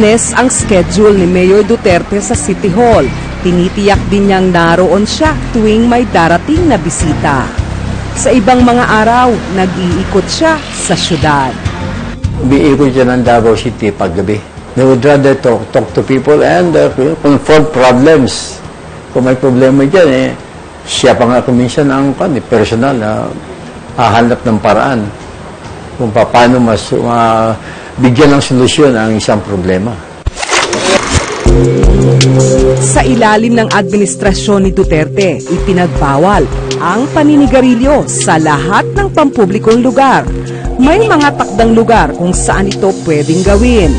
Lunes ang schedule ni Mayor Duterte sa City Hall. Tinitiyak din niyang naroon siya tuwing may darating na bisita. Sa ibang mga araw, nag-iikot siya sa syudad. Umiikot siya ng Davao City paggabi. They would rather talk to people and confront problems. Kung may problema dyan, siya pa nga kuminsan ang personal na hahanap ng paraan kung paano bigyan ng solusyon ang isang problema. Sa ilalim ng administrasyon ni Duterte, ipinagbawal ang paninigarilyo sa lahat ng pampublikong lugar. May mga takdang lugar kung saan ito pwedeng gawin.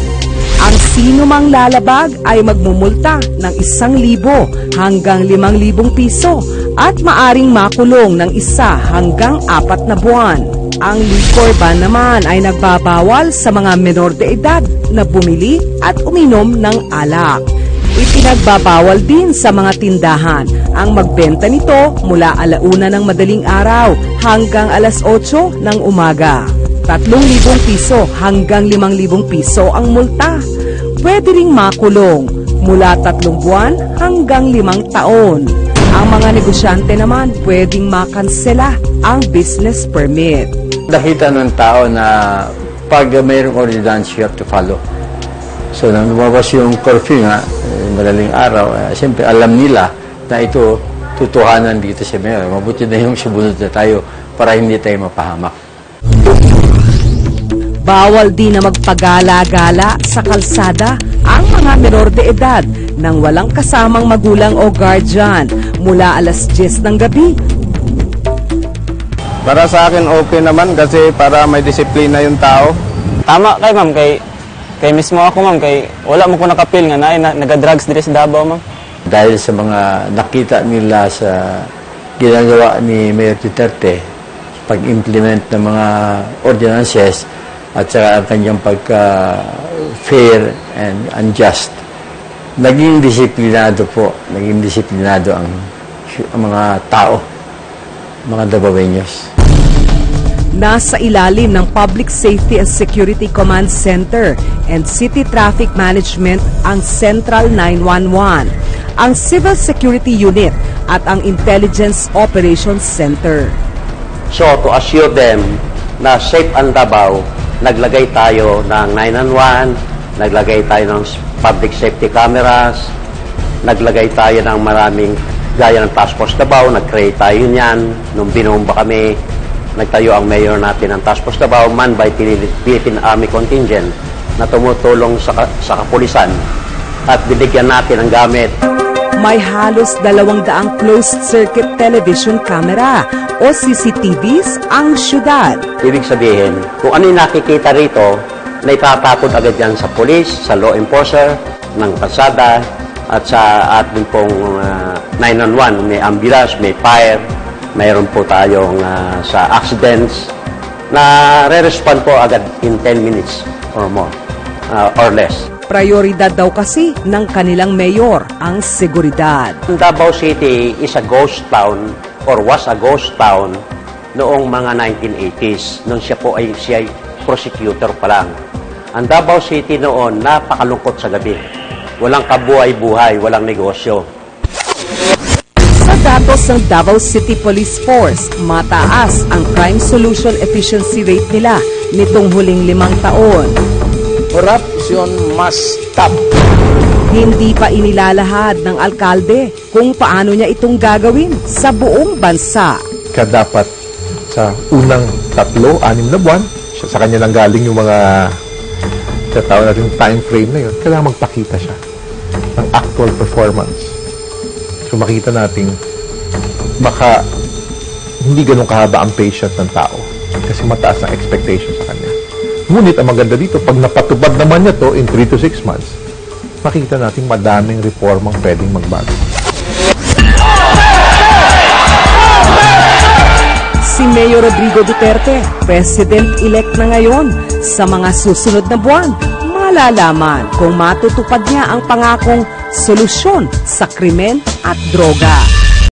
Ang sino mang lalabag ay magmumulta ng 1,000 hanggang 5,000 piso at maaring makulong ng 1 hanggang 4 na buwan. Ang liquor ban naman ay nagbabawal sa mga menor de edad na bumili at uminom ng alak. Ipinagbabawal din sa mga tindahan ang magbenta nito mula 1:00 ng madaling araw hanggang 8:00 ng umaga. 3,000 piso hanggang 5,000 piso ang multa. Pwede ring makulong mula 3 buwan hanggang 5 taon. Ang mga negosyante naman pwedeng makansela ang business permit. Nakita ng tao na pag mayroong ordinance, you have to follow. So, nang lumabas yung curfew nga, madaling araw, siyempre alam nila na ito tutuhanan dito sa mayor. Mabuti na yung sumunod na tayo para hindi tayo mapahamak. Bawal din na magpagala-gala sa kalsada ang mga menor de edad nang walang kasamang magulang o guardian mula 10:00 ng gabi. Para sa akin okay naman kasi para may disiplina yung tao. Tama kay ma'am, kay mismo ako ma'am, kay wala mo ko nakapil nga naga-drugs dito sa Davao ma'am. Dahil sa mga nakita nila sa ginagawa ni Mayor Duterte, pag-implement ng mga ordinances at saka ang kanyang pagka-fair and unjust, naging disiplinado ang mga tao, mga Davaoeños. Nasa ilalim ng Public Safety and Security Command Center and City Traffic Management ang Central 911, ang Civil Security Unit at ang Intelligence Operations Center. So to assure them na safe ang Davao, naglagay tayo ng 911, naglagay tayo ng public safety cameras, naglagay tayo ng maraming gaya ng Task Force Davao, nag-create tayo niyan. Nung binomba kami, nagtayo ang mayor natin ng Task Force Davao, man by Philippine Army Contingent na tumutulong sa kapulisan at binigyan natin ng gamit. May halos 200 closed-circuit television camera o CCTVs ang syudad. Ibig sabihin, kung ano yung nakikita rito, na itatakot agad yan sa police, sa law enforcer, ng kalsada, at sa ating pong 911, may ambulance, may fire, mayroon po tayong sa accidents na re-respond po agad in 10 minutes or more, or less. Prioridad daw kasi ng kanilang mayor ang seguridad. Davao City is a ghost town or was a ghost town noong mga 1980s. Noon siya ay prosecutor pa lang. Ang Davao City noon napakalungkot sa gabi. Walang kabuhay-buhay, walang negosyo. Sa datos ng Davao City Police Force, mataas ang crime solution efficiency rate nila nitong huling 5 taon. Corruption must stop. Hindi pa inilalahad ng alkalde kung paano niya itong gagawin sa buong bansa. Dapat sa unang 3-6 na buwan, sa kanya nang galing yung mga tatawag natin time frame na yun, kailangan magpakita siya ng actual performance. So makita natin baka hindi ganun kahaba ang patient ng tao kasi mataas ang expectation sa kanya. Ngunit ang maganda dito, pag napatubad naman niya to in 3 to 6 months, makita natin madaming reformang pwedeng magbago. Si Mayor Rodrigo Duterte, President-elect na ngayon. Sa mga susunod na buwan, malalaman kung matutupad niya ang pangakong solusyon sa krimen at droga.